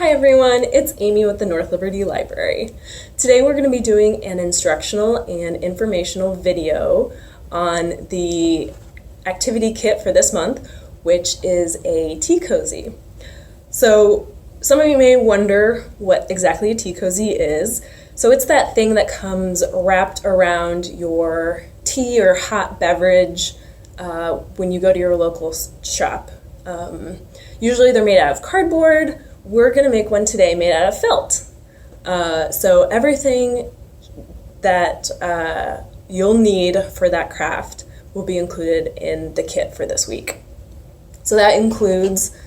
Hi everyone, it's Amy with the North Liberty Library. Today we're going to be doing an instructional and informational video on the activity kit for this month, which is a tea cozy. So some of you may wonder what exactly a tea cozy is. So it's that thing that comes wrapped around your tea or hot beverage when you go to your local shop. Usually they're made out of cardboard. We're going to make one today made out of felt. So everything that you'll need for that craft will be included in the kit for this week. So that includes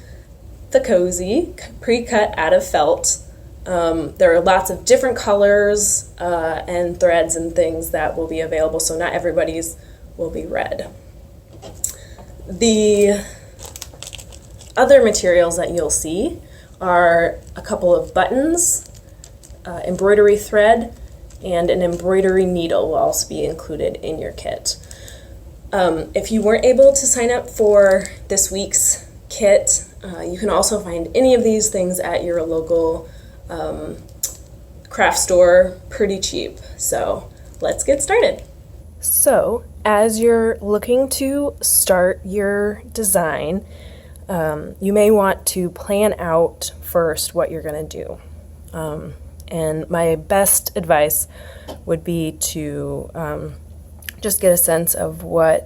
the cozy, pre-cut out of felt. There are lots of different colors and threads and things that will be available, so not everybody's will be red. The other materials that you'll see are a couple of buttons, embroidery thread, and an embroidery needle will also be included in your kit. If you weren't able to sign up for this week's kit, you can also find any of these things at your local craft store pretty cheap. So let's get started. So as you're looking to start your design, you may want to plan out first what you're going to do. And my best advice would be to just get a sense of where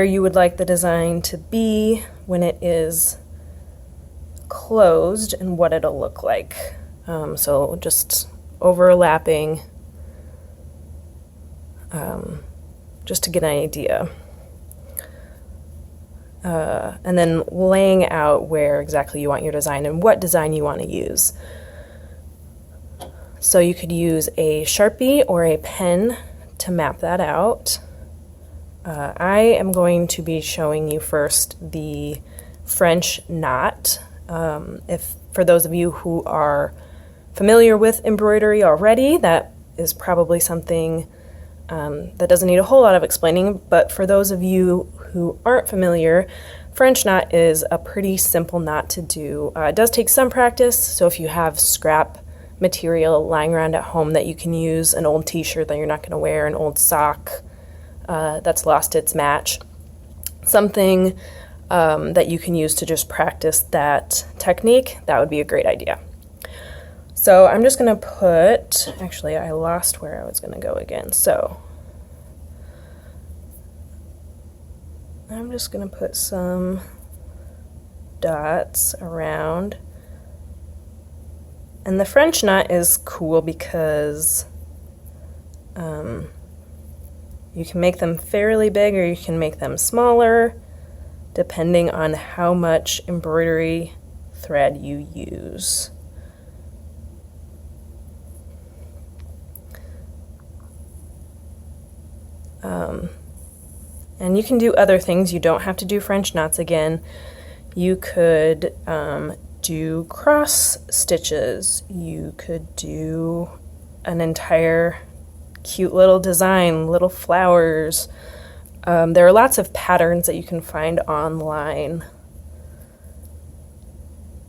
you would like the design to be when it is closed and what it'll look like. So just overlapping, just to get an idea. And then laying out where exactly you want your design and what design you want to use. So you could use a Sharpie or a pen to map that out. I am going to be showing you first the French knot. For those of you who are familiar with embroidery already, that is probably something that doesn't need a whole lot of explaining, but for those of you who aren't familiar, French knot is a pretty simple knot to do. It does take some practice, so if you have scrap material lying around at home that you can use, an old t-shirt that you're not going to wear, an old sock that's lost its match, something that you can use to just practice that technique, that would be a great idea. So I'm just going to put, actually I lost where I was going to go again, so I'm just going to put some dots around. And the French knot is cool because you can make them fairly big or you can make them smaller depending on how much embroidery thread you use. And you can do other things. You don't have to do French knots again. You could do cross stitches. You could do an entire cute little design, little flowers. There are lots of patterns that you can find online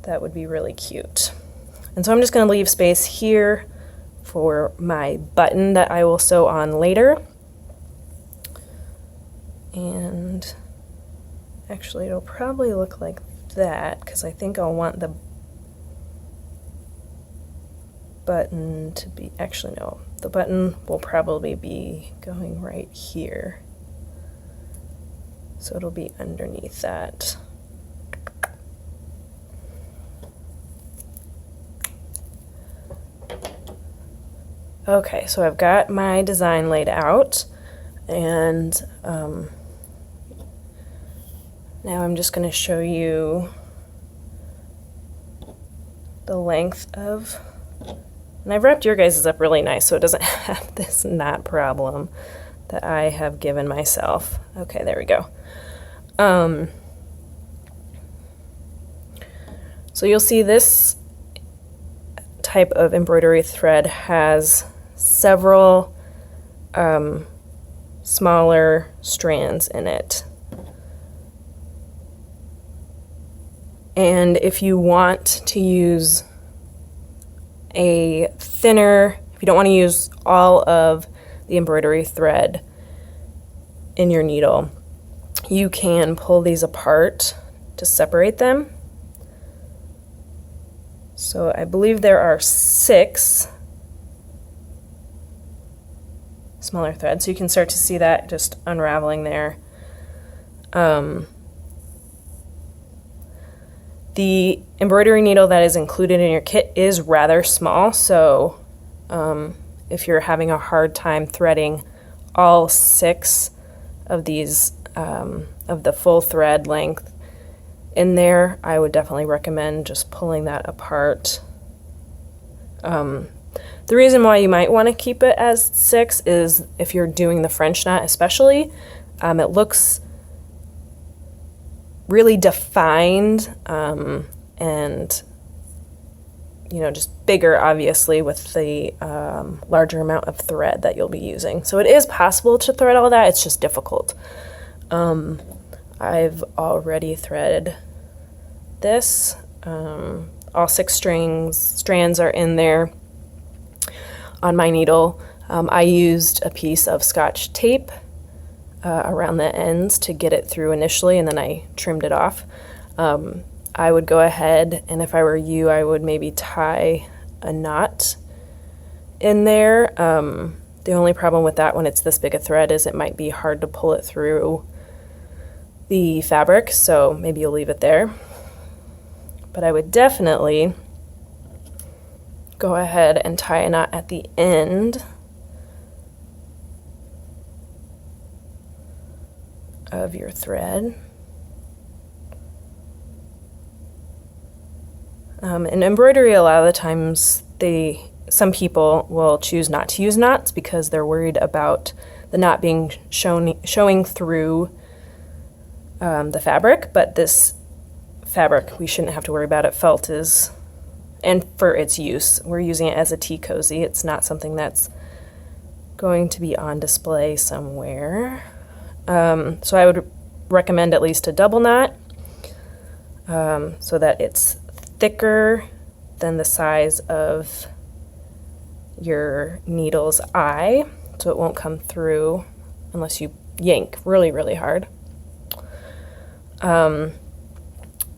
that would be really cute. And so I'm just going to leave space here for my button that I will sew on later. And actually it'll probably look like that because I think I'll want the button to be, actually no, the button will probably be going right here. So it'll be underneath that. Okay, so I've got my design laid out, and now I'm just going to show you the length of, and I've wrapped your guys' up really nice so it doesn't have this knot problem that I have given myself. Okay, there we go. So you'll see this type of embroidery thread has several smaller strands in it. And if you want to use a thinner, if you don't want to use all of the embroidery thread in your needle, you can pull these apart to separate them. So I believe there are 6 smaller threads, so you can start to see that just unraveling there. The embroidery needle that is included in your kit is rather small, so if you're having a hard time threading all 6 of these of the full thread length in there, I would definitely recommend just pulling that apart. The reason why you might want to keep it as 6 is if you're doing the French knot especially, it looks really defined and just bigger, obviously, with the larger amount of thread that you'll be using. So it is possible to thread all that, it's just difficult. I've already threaded this. All 6 strands are in there on my needle. I used a piece of Scotch tape around the ends to get it through initially, and then I trimmed it off. I would go ahead, and if I were you, I would maybe tie a knot in there. The only problem with that when it's this big a thread is it might be hard to pull it through the fabric, so maybe you'll leave it there. But I would definitely go ahead and tie a knot at the end of your thread. In embroidery, a lot of the times some people will choose not to use knots because they're worried about the knot being showing through the fabric, but this fabric, we shouldn't have to worry about it. Felt is, and for its use, we're using it as a tea cozy. It's not something that's going to be on display somewhere. So I would recommend at least a double knot so that it's thicker than the size of your needle's eye, so it won't come through unless you yank really, really hard. And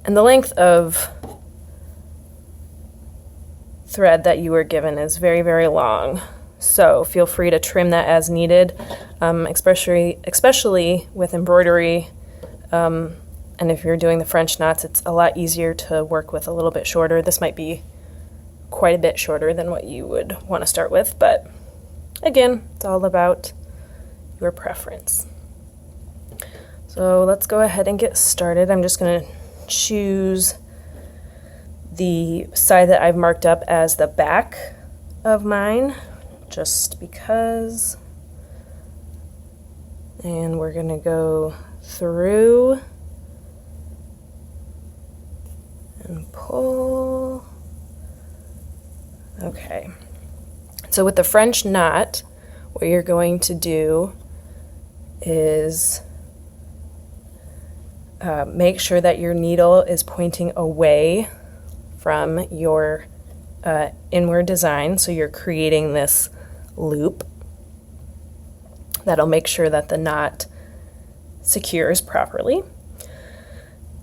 the length of thread that you were given is very, very long, so feel free to trim that as needed, especially with embroidery. And if you're doing the French knots, it's a lot easier to work with a little bit shorter. This might be quite a bit shorter than what you would want to start with, but again, it's all about your preference. So let's go ahead and get started. I'm just going to choose the side that I've marked up as the back of mine, just because. And we're going to go through and pull. Okay. So with the French knot, what you're going to do is make sure that your needle is pointing away from your inward design, so you're creating this loop that'll make sure that the knot secures properly.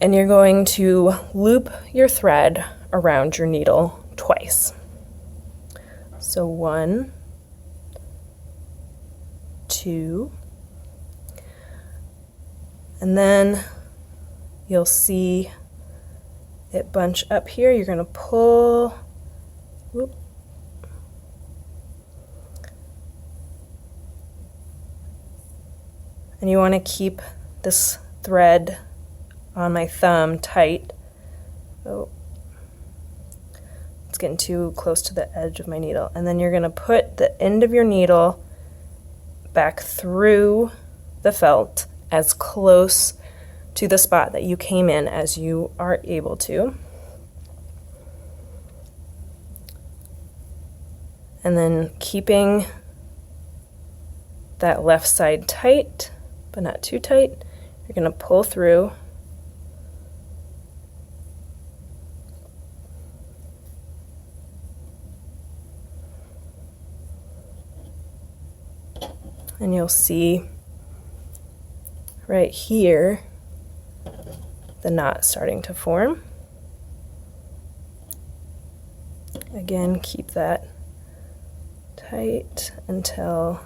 And you're going to loop your thread around your needle twice. So 1, 2, and then you'll see it bunch up here. You're going to pull, whoop, and you want to keep this thread on my thumb tight. Oh, it's getting too close to the edge of my needle. And then you're going to put the end of your needle back through the felt as close to the spot that you came in as you are able to. And then keeping that left side tight, but not too tight, you're going to pull through and you'll see right here the knot starting to form. Again, keep that tight until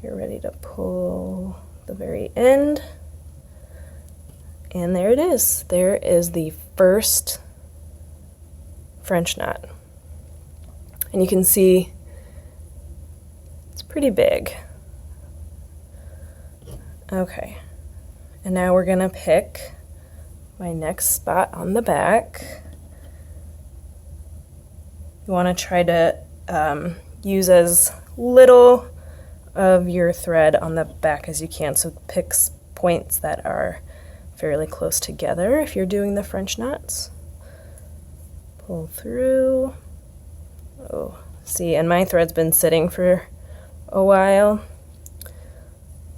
you're ready to pull the very end. And there it is. There is the first French knot. And you can see it's pretty big. Okay, and now we're gonna pick my next spot on the back. You wanna try to use as little of your thread on the back as you can, so pick points that are fairly close together if you're doing the French knots. Pull through. Oh, see, and my thread's been sitting for a while,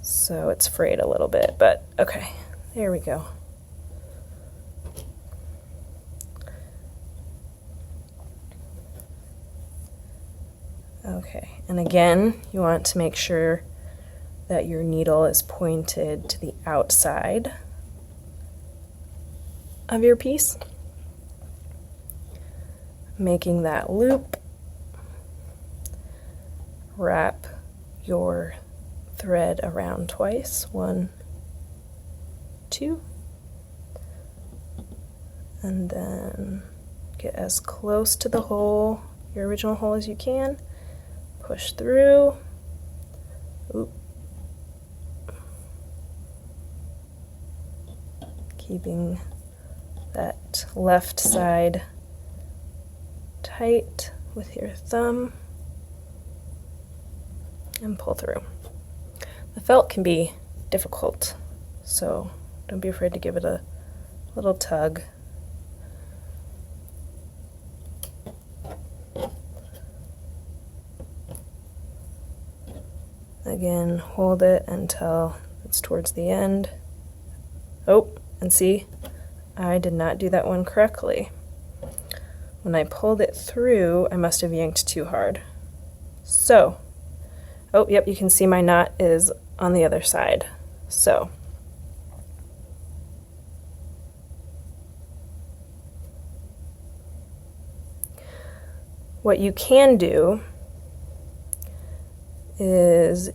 so it's frayed a little bit, but okay, there we go. Okay, and again, you want to make sure that your needle is pointed to the outside of your piece, making that loop. Wrap your thread around twice, 1, 2, and then get as close to the hole, your original hole, as you can. Push through. Oop. Keeping that left side tight with your thumb, and pull through. The felt can be difficult, so don't be afraid to give it a little tug. Again, hold it until it's towards the end. Oh, and see, I did not do that one correctly. When I pulled it through, I must have yanked too hard. So, oh, yep, you can see my knot is on the other side. So, what you can do is,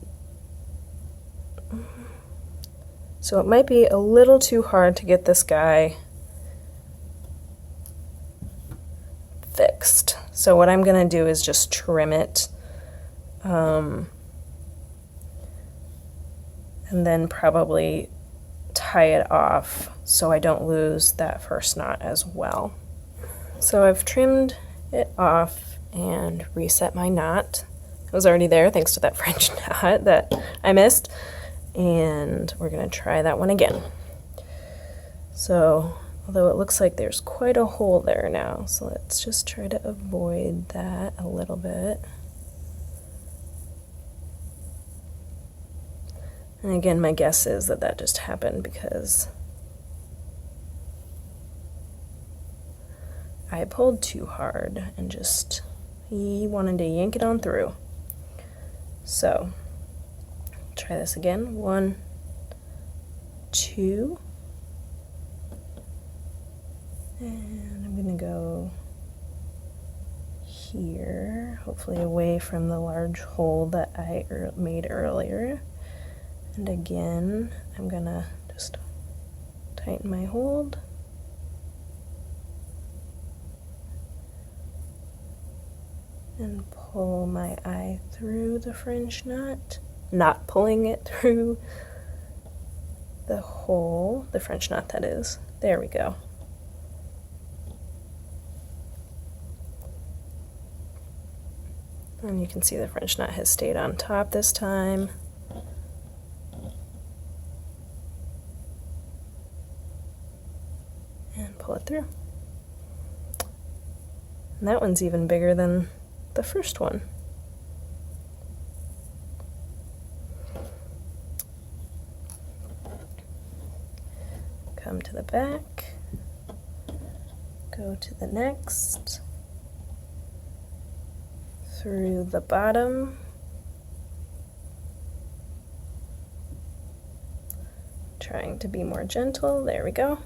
so it might be a little too hard to get this guy fixed. So what I'm going to do is just trim it, and then probably tie it off so I don't lose that first knot as well. So I've trimmed it off and reset my knot. It was already there thanks to that French knot that I missed, and we're going to try that one again. So, although it looks like there's quite a hole there now, so let's just try to avoid that a little bit. And again, my guess is that that just happened because I pulled too hard and just wanted to yank it on through. So, try this again. 1, 2, and I'm going to go here, hopefully away from the large hole that I made earlier. And again, I'm going to just tighten my hold. And pull my eye through the French knot, not pulling it through the hole, the French knot that is. There we go. And you can see the French knot has stayed on top this time. And pull it through. And that one's even bigger than the first one. Come to the back, go to the next, through the bottom, trying to be more gentle. There we go.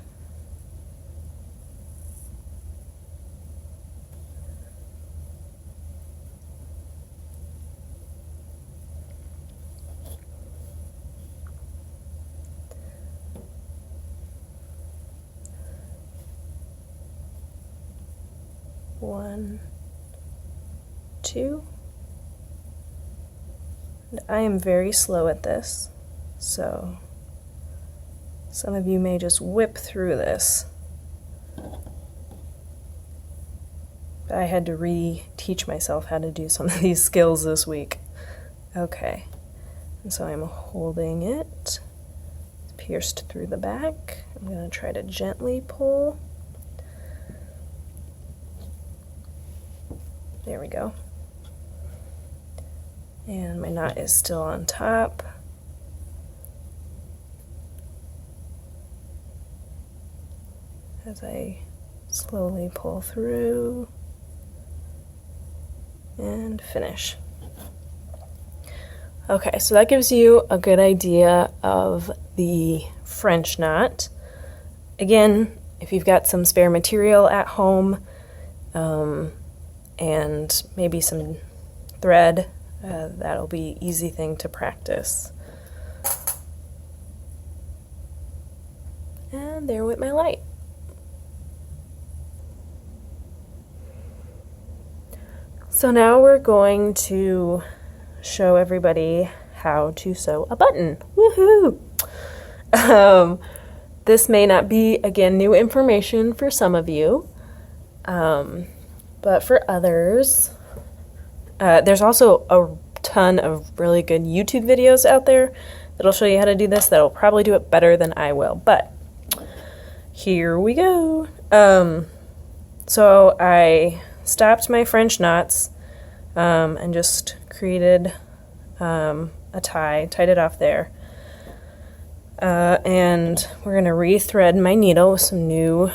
One, two. And I am very slow at this, so some of you may just whip through this. But I had to re-teach myself how to do some of these skills this week. Okay, and so I'm holding it. It's pierced through the back. I'm going to try to gently pull. There we go. And my knot is still on top. As I slowly pull through and finish. Okay, so that gives you a good idea of the French knot. Again, if you've got some spare material at home, and maybe some thread, that'll be an easy thing to practice. And there went my light. So now we're going to show everybody how to sew a button. Woohoo! This may not be, again, new information for some of you. But for others, there's also a ton of really good YouTube videos out there that'll show you how to do this, that'll probably do it better than I will, but here we go. So I stopped my French knots and just created a tie, tied it off there. And we're going to re-thread my needle with some new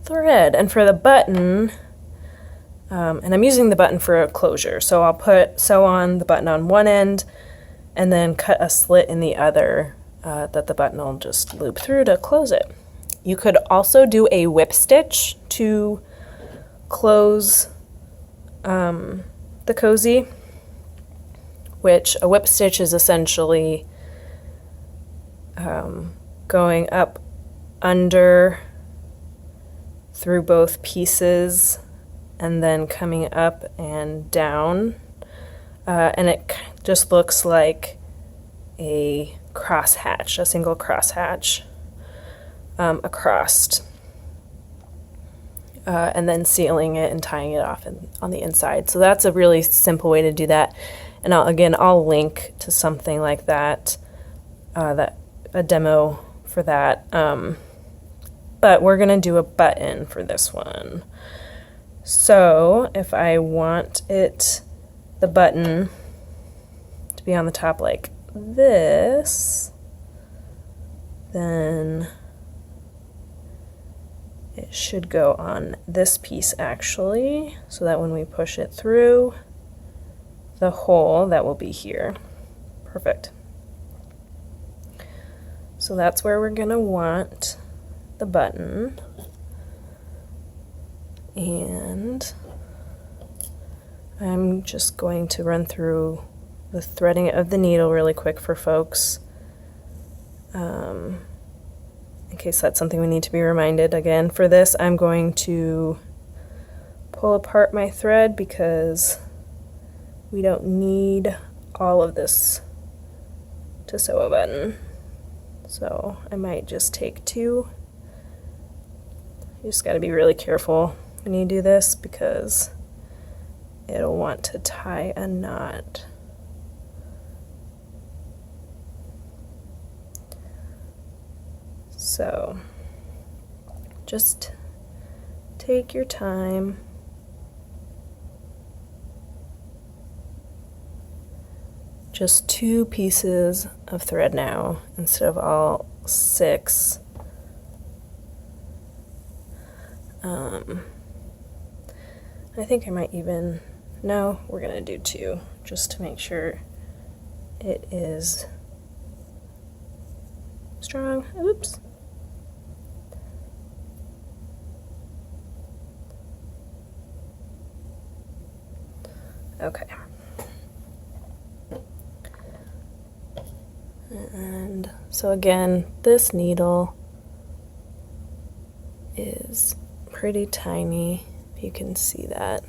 thread. And for the button, and I'm using the button for a closure, so I'll sew on the button on one end and then cut a slit in the other that the button will just loop through to close it. You could also do a whip stitch to close the cozy, which a whip stitch is essentially going up under through both pieces and then coming up and down, and it just looks like a crosshatch, a single crosshatch across, and then sealing it and tying it off on the inside. So that's a really simple way to do that, and I'll link to something like that, a demo for that. But we're going to do a button for this one. So if I want the button to be on the top like this, then it should go on this piece actually, so that when we push it through the hole, that will be here. Perfect. So that's where we're going to want the button, and I'm just going to run through the threading of the needle really quick for folks, in case that's something we need to be reminded. Again, for this I'm going to pull apart my thread because we don't need all of this to sew a button, so I might just take two. You just got to be really careful when you do this because it'll want to tie a knot. So just take your time. Just 2 pieces of thread now instead of all 6. I think I might even, no, we're gonna do 2 just to make sure it is strong. Oops. Okay. And so again, this needle is pretty tiny, if you can see that.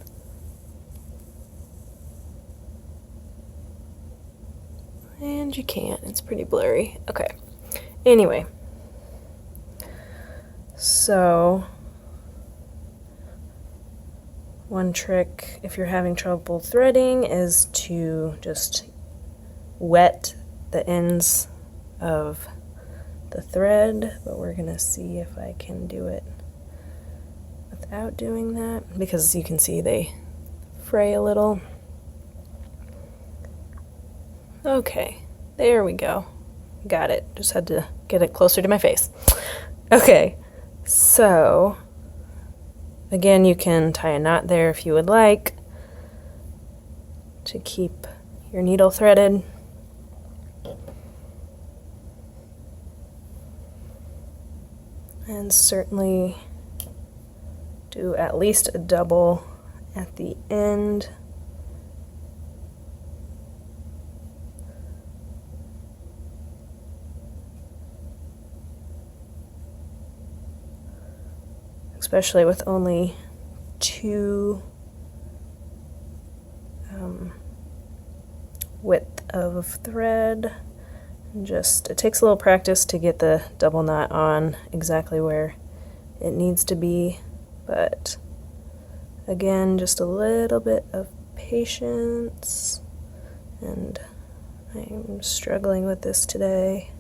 And you can't, it's pretty blurry. Okay, anyway. So, one trick if you're having trouble threading is to just wet the ends of the thread, but we're gonna see if I can do it without doing that, because you can see they fray a little. Okay, there we go. Got it. Just had to get it closer to my face. Okay, so again, you can tie a knot there if you would like to keep your needle threaded. And certainly do at least a double at the end. Especially with only two width of thread. Just, it takes a little practice to get the double knot on exactly where it needs to be, but again, just a little bit of patience, and I'm struggling with this today.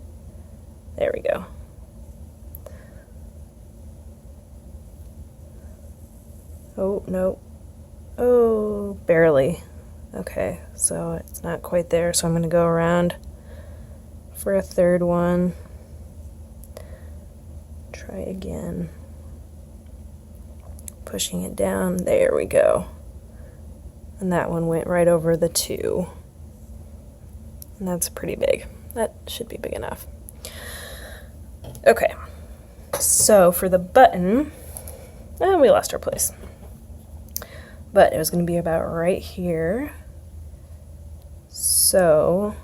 There we go. Oh, no. Oh, barely. Okay, so it's not quite there, so I'm going to go around for a third one. Try again. Pushing it down. There we go. And that one went right over the 2. And that's pretty big. That should be big enough. Okay, so for the button, we lost our place. But it was going to be about right here. So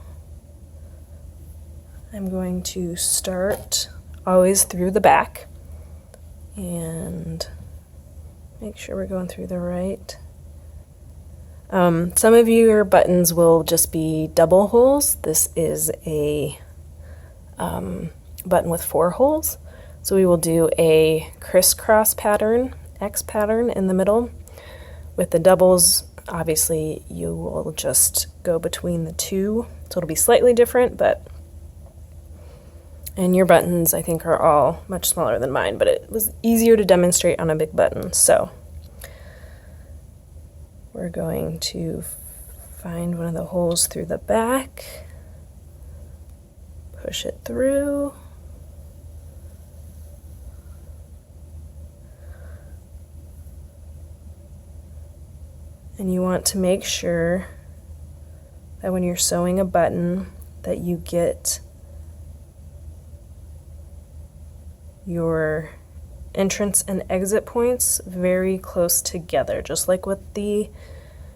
I'm going to start always through the back and make sure we're going through the right. Some of your buttons will just be double holes. This is a button with 4 holes. So we will do a crisscross pattern, X pattern in the middle. With the doubles, obviously you will just go between the 2, so it'll be slightly different, and your buttons I think are all much smaller than mine, but it was easier to demonstrate on a big button. So we're going to find one of the holes through the back, push it through, and you want to make sure that when you're sewing a button that you get your entrance and exit points very close together, just like with the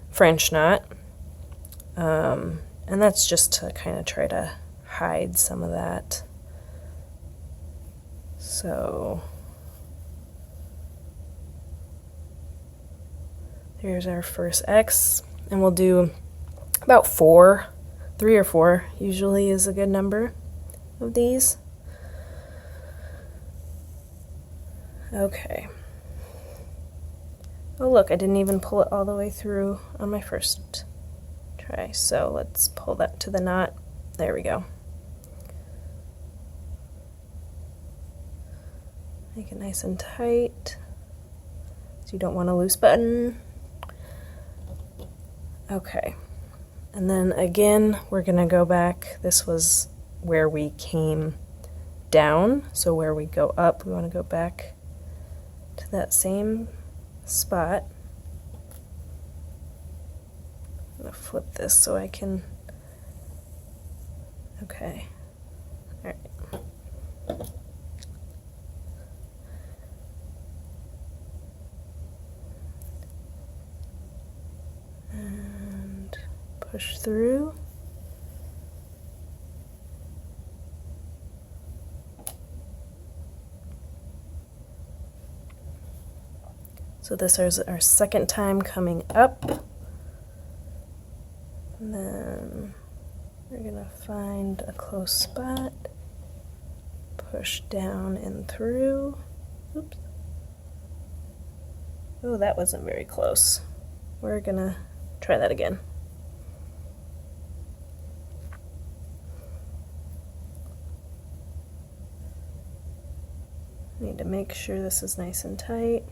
French knot. And that's just to kind of try to hide some of that. So here's our first X, and we'll do about 4, 3 or 4 usually is a good number of these. Okay. Oh look, I didn't even pull it all the way through on my first try, so let's pull that to the knot. There we go. Make it nice and tight, so you don't want a loose button. Okay, and then again we're gonna go back. This was where we came down, so where we go up, we want to go back to that same spot. I'm gonna flip this so I can, okay, all right. And push through. So this is our second time coming up. And then we're gonna find a close spot, push down and through. Oops. Oh, that wasn't very close. We're gonna try that again. Need to make sure this is nice and tight.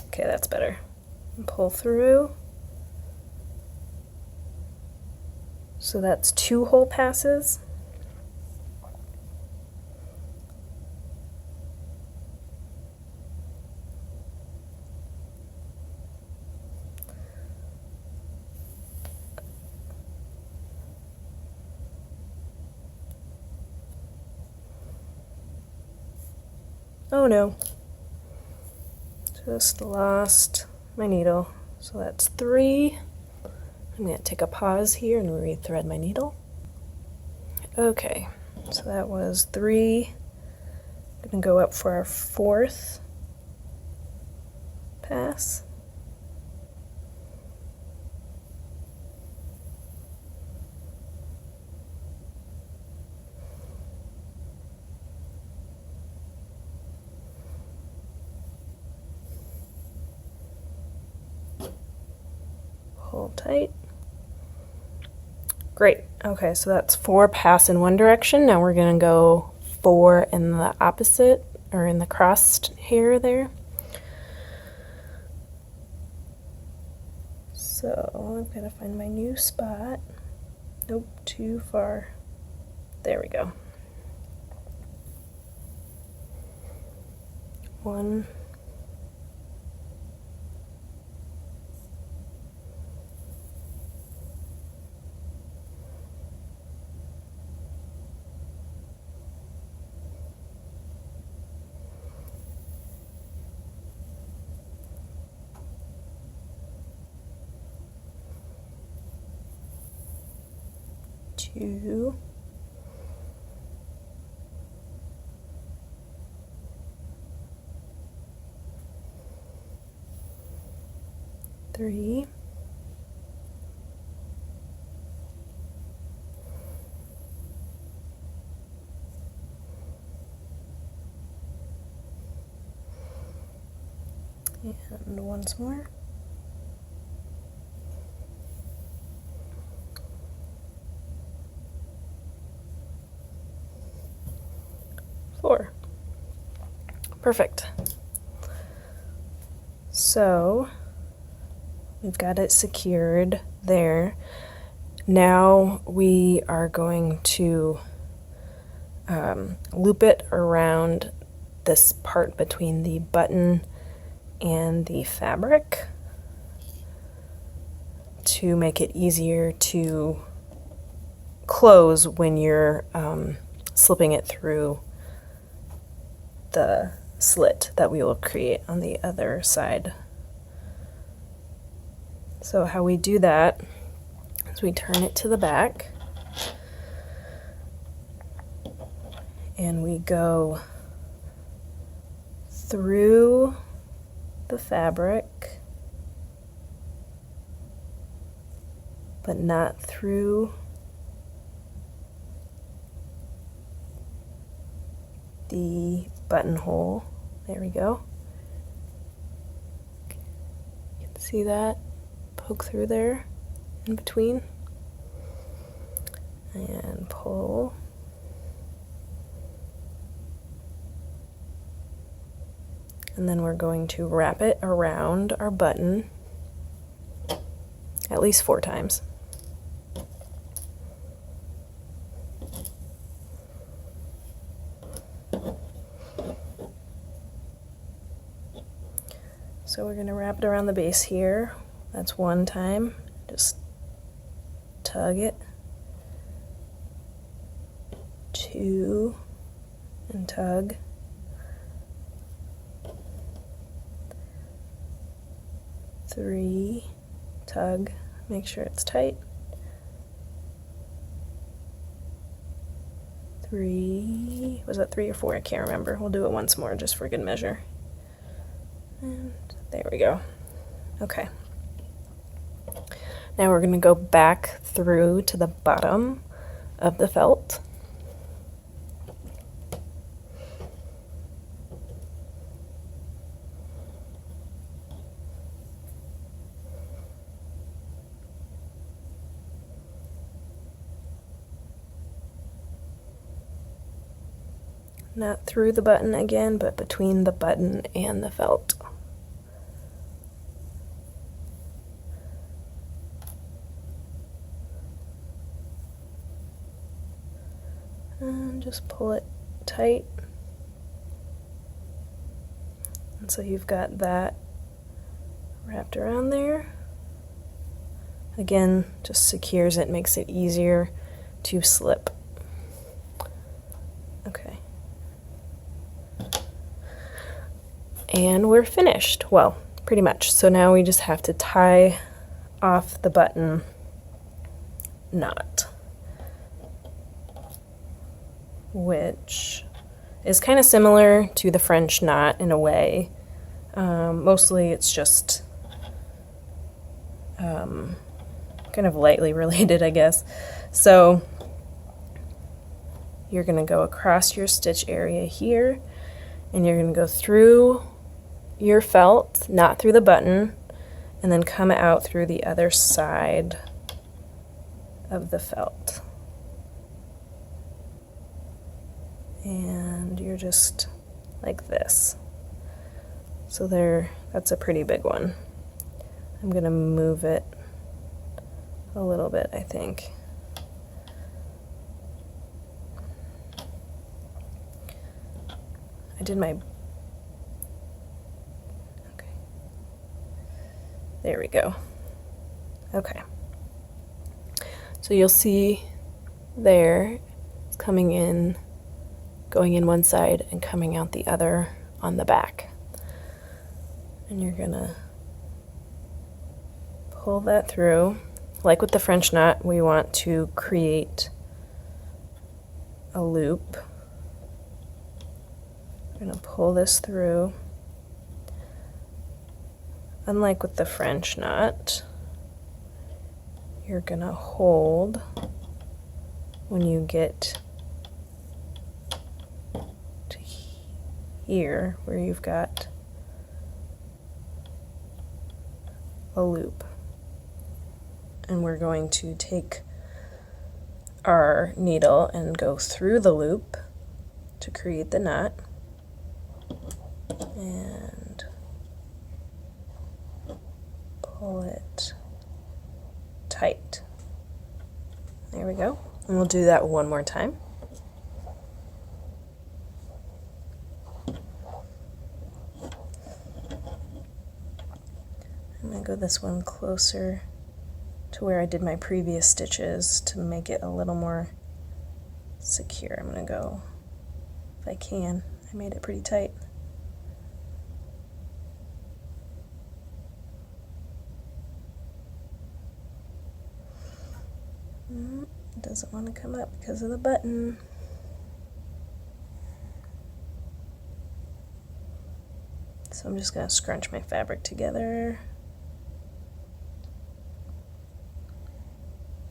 Okay, that's better. And pull through. So that's 2 hole passes. Oh no. Just lost my needle. So that's 3. I'm going to take a pause here and rethread my needle. Okay, so that was 3. I'm going to go up for our 4th pass. Hold tight. Great. Okay, so that's 4 pass in one direction. Now we're going to go 4 in the opposite, or in the crossed hair there. So I've got to find my new spot. Nope, too far. There we go. 1. 2. 3. 1 more. 4. Perfect. So we've got it secured there. Now we are going to loop it around this part between the button and the fabric to make it easier to close when you're slipping it through the slit that we will create on the other side. So how we do that is we turn it to the back and we go through the fabric, but not through the buttonhole. There we go. You can see that poke through there in between, and pull. And then we're going to wrap it around our button at least 4 times. So we're going to wrap it around the base here. That's 1 time. Just tug it. 2, and tug. 3, tug, make sure it's tight. 3, was that 3 or 4? I can't remember. We'll do it once more just for good measure. And there we go. Okay. Now we're going to go back through to the bottom of the felt. Not through the button again, but between the button and the felt. And just pull it tight. And so you've got that wrapped around there. Again, just secures it, makes it easier to slip. Okay. And we're finished. Well, pretty much. So now we just have to tie off the button knot, which is kind of similar to the French knot in a way. Mostly it's just kind of lightly related, I guess. So you're going to go across your stitch area here, and you're going to go through your felt, not through the button, and then come out through the other side of the felt. And you're just like this. So that's a pretty big one. I'm going to move it a little bit, I think. I did my... Okay. There we go. Okay. So you'll see there, it's coming in, going in one side and coming out the other on the back. And you're gonna pull that through. Like with the French knot, we want to create a loop. We're gonna pull this through. Unlike with the French knot, you're gonna hold when you get to here where you've got a loop. And we're going to take our needle and go through the loop to create the knot. And pull it tight. There we go. And we'll do that one more time. I'm going to go this one closer to where I did my previous stitches to make it a little more secure. I'm going to go, if I can, I made it pretty tight. It doesn't want to come up because of the button. So I'm just going to scrunch my fabric together.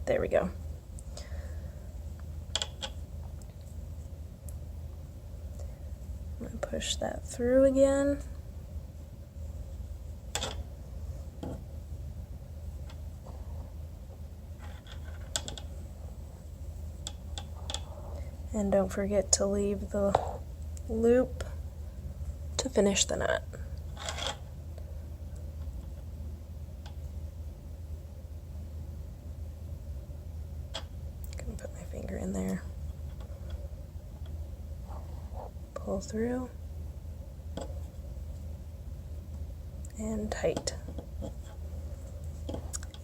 There we go. I'm going to push that through again. And don't forget to leave the loop to finish the knot. Gonna put my finger in there. Pull through. And tight.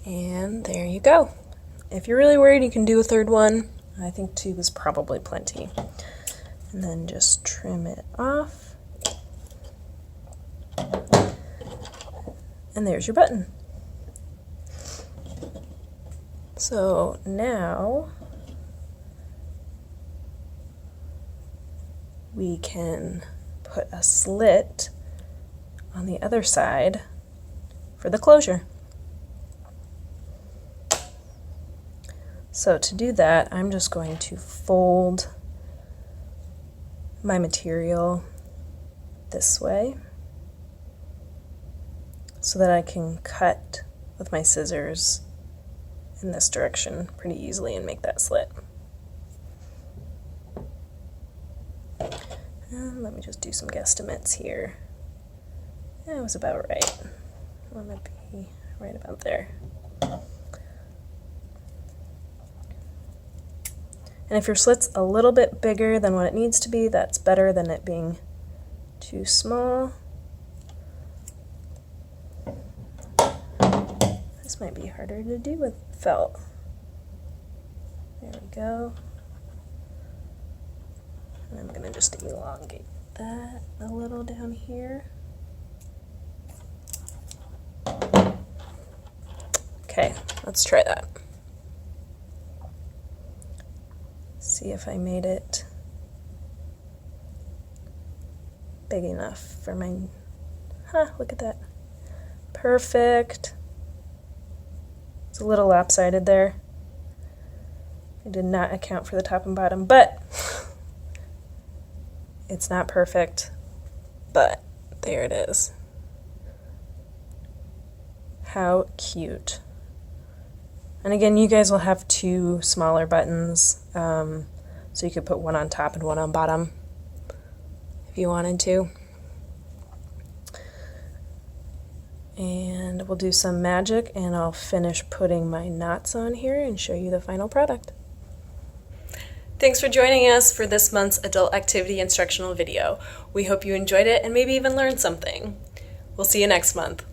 And there you go. If you're really worried, you can do a third one. I think 2 is probably plenty. And then just trim it off. And there's your button. So now we can put a slit on the other side for the closure. So to do that, I'm just going to fold my material this way so that I can cut with my scissors in this direction pretty easily and make that slit. And let me just do some guesstimates here. That was about right. I want to be right about there. And if your slit's a little bit bigger than what it needs to be, that's better than it being too small. This might be harder to do with felt. There we go. And I'm going to just elongate that a little down here. Okay, let's try that. See if I made it big enough for my, look at that. Perfect. It's a little lopsided there. I did not account for the top and bottom, but it's not perfect, but there it is. How cute. And again, you guys will have 2 smaller buttons, so you could put one on top and one on bottom if you wanted to. And we'll do some magic, and I'll finish putting my knots on here and show you the final product. Thanks for joining us for this month's adult activity instructional video. We hope you enjoyed it and maybe even learned something. We'll see you next month.